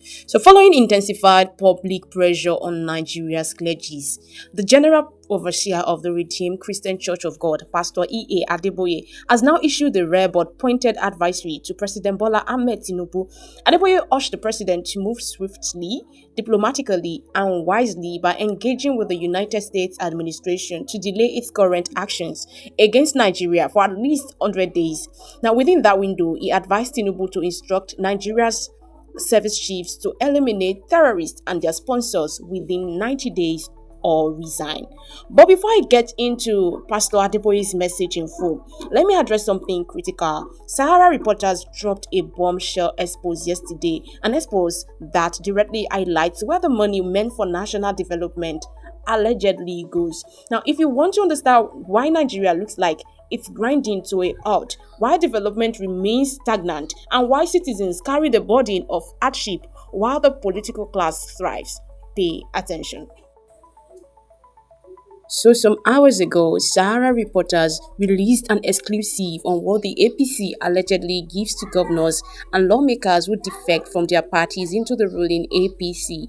So, following intensified public pressure on Nigeria's clergies, the General Overseer of the Redeemed Christian Church of God, Pastor E. A. Adeboye, has now issued a rare but pointed advisory to President Bola Ahmed Tinubu. Adeboye urged the president to move swiftly, diplomatically, and wisely by engaging with the United States administration to delay its current actions against Nigeria for at least 100 days. Now, within that window, he advised Tinubu to instruct Nigeria's service chiefs to eliminate terrorists and their sponsors within 90 days or resign. But before I get into Pastor Adeboye's message in full, let me address something critical. Sahara reporters dropped a bombshell expose yesterday, an expose that directly highlights where the money meant for national development allegedly goes. Now, if you want to understand why Nigeria looks like it's grinding to a halt, why development remains stagnant, and why citizens carry the burden of hardship while the political class thrives, pay attention. So, some hours ago, Sahara reporters released an exclusive on what the APC allegedly gives to governors and lawmakers who defect from their parties into the ruling APC.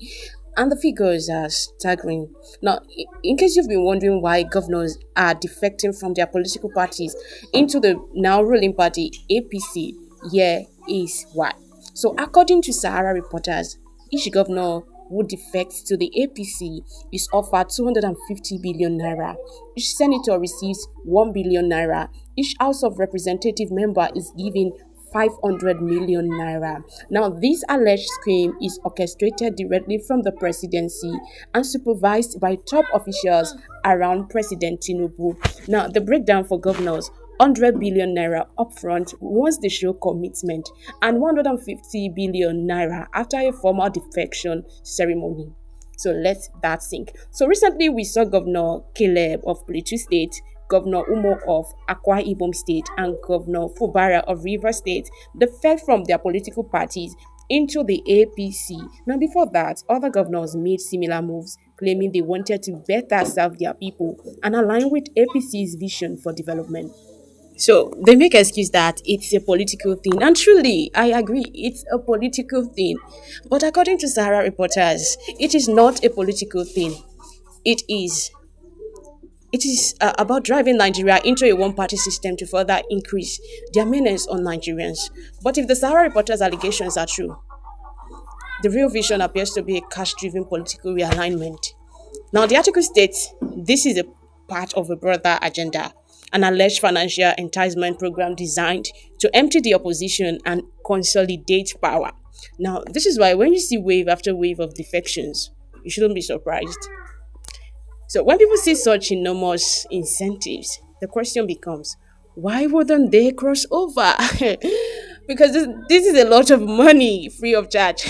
And the figures are staggering. Now, in case you've been wondering why governors are defecting from their political parties into the now ruling party APC, here is why. So, according to Sahara reporters, each governor who defects to the APC is offered 250 billion naira. Each senator receives 1 billion naira. Each House of Representative member is given 500 million naira. Now, this alleged scheme is orchestrated directly from the presidency and supervised by top officials around President Tinubu. Now, the breakdown for governors: 100 billion naira upfront once they show commitment, and 150 billion naira after a formal defection ceremony. So let that sink. So recently we saw Governor Caleb of Plateau State, Governor Umo of Akwa Ibom State, and Governor Fubara of Rivers State defect from their political parties into the APC. Now, before that, other governors made similar moves, claiming they wanted to better serve their people and align with APC's vision for development. So they make excuse that it's a political thing, and truly, I agree, it's a political thing. But according to Sahara reporters, it is not a political thing. It is. It is about driving Nigeria into a one-party system to further increase their menace on Nigerians. But if the Sahara reporters' allegations are true, the real vision appears to be a cash-driven political realignment. Now, the article states this is a part of a broader agenda, an alleged financial enticement program designed to empty the opposition and consolidate power. Now, this is why when you see wave after wave of defections, you shouldn't be surprised. So when people see such enormous incentives, the question becomes, why wouldn't they cross over? Because this is a lot of money free of charge.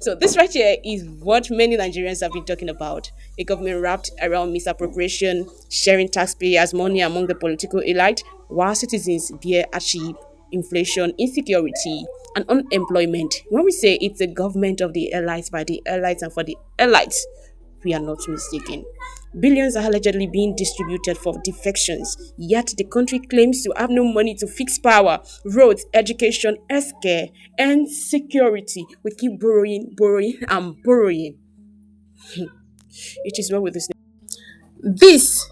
So this right here is what many Nigerians have been talking about. A government wrapped around misappropriation, sharing taxpayers' money among the political elite, while citizens bear hardship, inflation, insecurity, and unemployment. When we say it's a government of the elites, by the elites, and for the elites, we are not mistaken. Billions are allegedly being distributed for defections, yet the country claims to have no money to fix power, roads, education, healthcare, and security. We keep borrowing, borrowing, and borrowing. It is well with this. These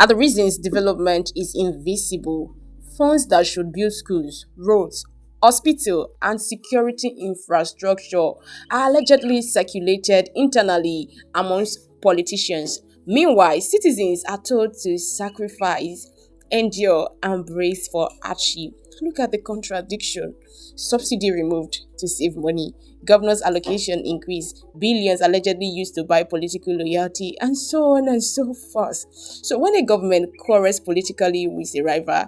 are the reasons development is invisible. Funds that should build schools, roads, hospital, and security infrastructure are allegedly circulated internally amongst politicians. Meanwhile, citizens are told to sacrifice, endure, and brace for hardship. Look at the contradiction. Subsidy removed to save money. Governor's allocation increased. Billions allegedly used to buy political loyalty, and so on and so forth. So when a government quarrels politically with a rival,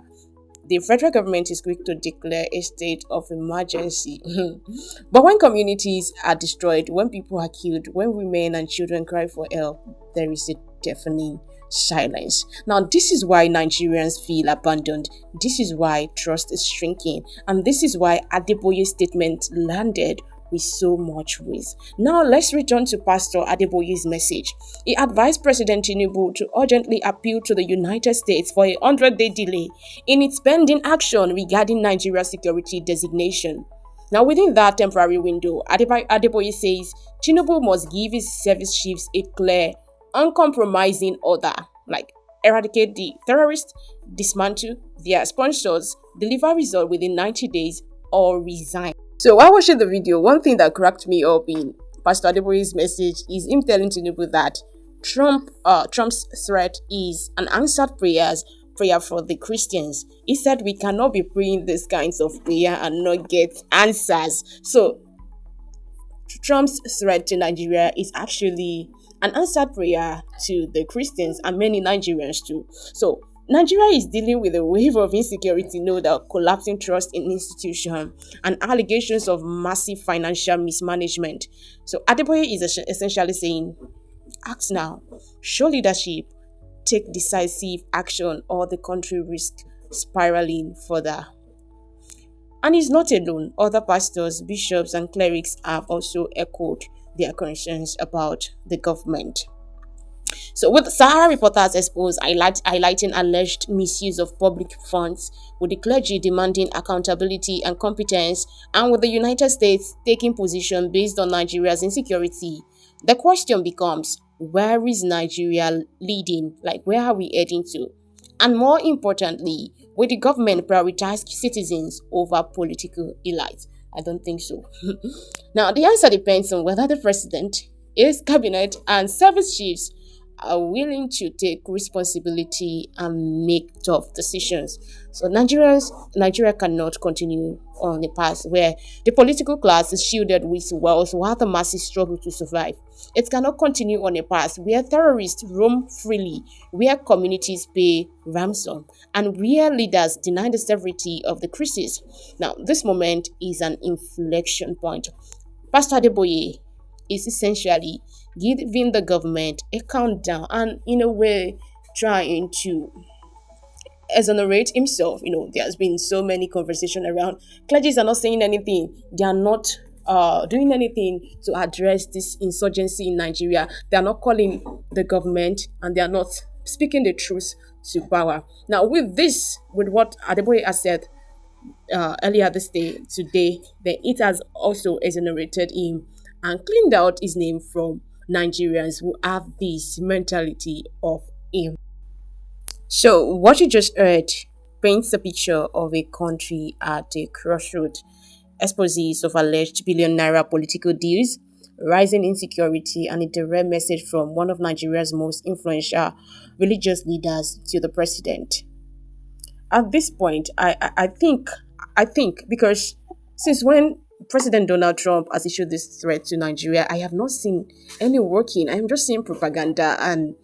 the federal government is quick to declare a state of emergency. But when communities are destroyed, when people are killed, when women and children cry for help, there is a deafening silence. Now, this is why Nigerians feel abandoned. This is why trust is shrinking. And this is why Adeboye's statement landed with so much weight. Now, let's return to Pastor Adeboye's message. He advised President Tinubu to urgently appeal to the United States for a 100-day delay in its pending action regarding Nigeria's security designation. Now, within that temporary window, Adeboye says Tinubu must give his service chiefs a clear, uncompromising order, like eradicate the terrorists, dismantle their sponsors, deliver result within 90 days, or resign. So while watching the video, one thing that cracked me up in Pastor Adeboye's message is him telling Tinubu that Trump's threat is an answered prayer for the Christians. He said we cannot be praying these kinds of prayer and not get answers. So Trump's threat to Nigeria is actually an answered prayer to the Christians and many Nigerians too. So Nigeria is dealing with a wave of insecurity, no doubt, collapsing trust in institutions and allegations of massive financial mismanagement. So Adeboye is essentially saying, act now, show leadership, take decisive action, or the country risks spiraling further. And he's not alone. Other pastors, bishops, and clerics have also echoed their concerns about the government. So, with Sahara reporters exposed highlighting alleged misuse of public funds, with the clergy demanding accountability and competence, and with the United States taking position based on Nigeria's insecurity, the question becomes, where is Nigeria leading? Like, where are we heading to? And more importantly, will the government prioritize citizens over political elites? I don't think so. Now, the answer depends on whether the president, his cabinet, and service chiefs are willing to take responsibility and make tough decisions. So Nigeria cannot continue on a path where the political class is shielded with wealth while the masses struggle to survive. It cannot continue on a path where terrorists roam freely, where communities pay ransom, and where leaders deny the severity of the crisis. Now, this moment is an inflection point. Pastor Adeboye is essentially giving the government a countdown and, in a way, trying to exonerate himself. There's been so many conversation around clergies are not saying anything. They are not doing anything to address this insurgency in Nigeria. They are not calling the government and they are not speaking the truth to power. Now, with what Adeboye has said earlier this day, today, then it has also exonerated him and cleaned out his name from Nigerians who have this mentality of him. So, what you just heard paints a picture of a country at a crossroad, exposes of alleged billion naira political deals, rising insecurity, and a direct message from one of Nigeria's most influential religious leaders to the president. At this point, I think because since when President Donald Trump has issued this threat to Nigeria, I have not seen any working. I'm just seeing propaganda and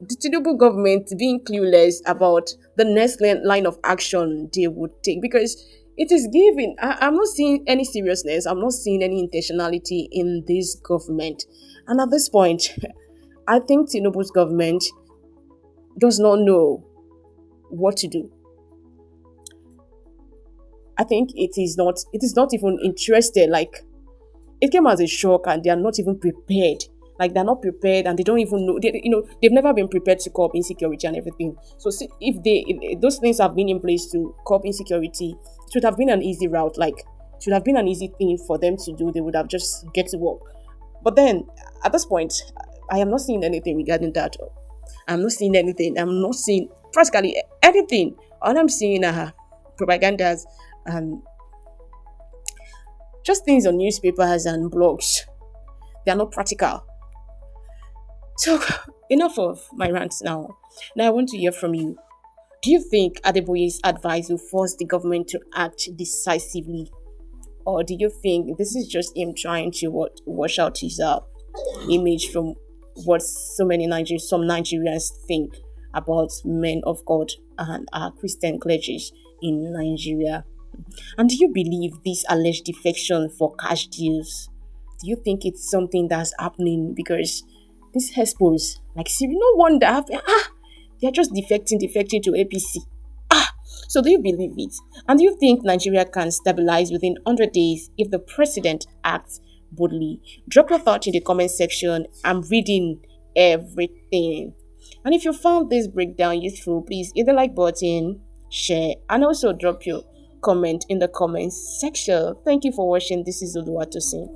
the Tinubu government being clueless about the next line of action they would take because it is given. I'm not seeing any seriousness. I'm not seeing any intentionality in this government. And at this point, I think Tinubu's government does not know what to do. I think it is not even interested. Like, it came as a shock and they are not even prepared. Like, they're not prepared and they don't even know. They've never been prepared to curb insecurity and everything. So see, if those things have been in place to curb insecurity, it would have been an easy route. Like, it should have been an easy thing for them to do. They would have just get to work. But then, at this point, I am not seeing anything regarding that. I'm not seeing anything. I'm not seeing practically anything. All I'm seeing are propagandas and just things on newspapers and blogs. They are not practical. So, enough of my rants now. Now, I want to hear from you. Do you think Adeboye's advice will force the government to act decisively? Or do you think this is just him trying to wash out his image from what some Nigerians think about men of God and Christian clergies in Nigeria? And do you believe this alleged defection for cash deals? Do you think it's something that's happening because this expos, like, see, no wonder they're just defecting to APC. So do you believe it? And do you think Nigeria can stabilize within 100 days if the president acts boldly? Drop your thoughts in the comment section. I'm reading everything. And if you found this breakdown useful, please hit the like button, share, and also drop your comment in the comments section. Thank you for watching. This is Oluwatosin.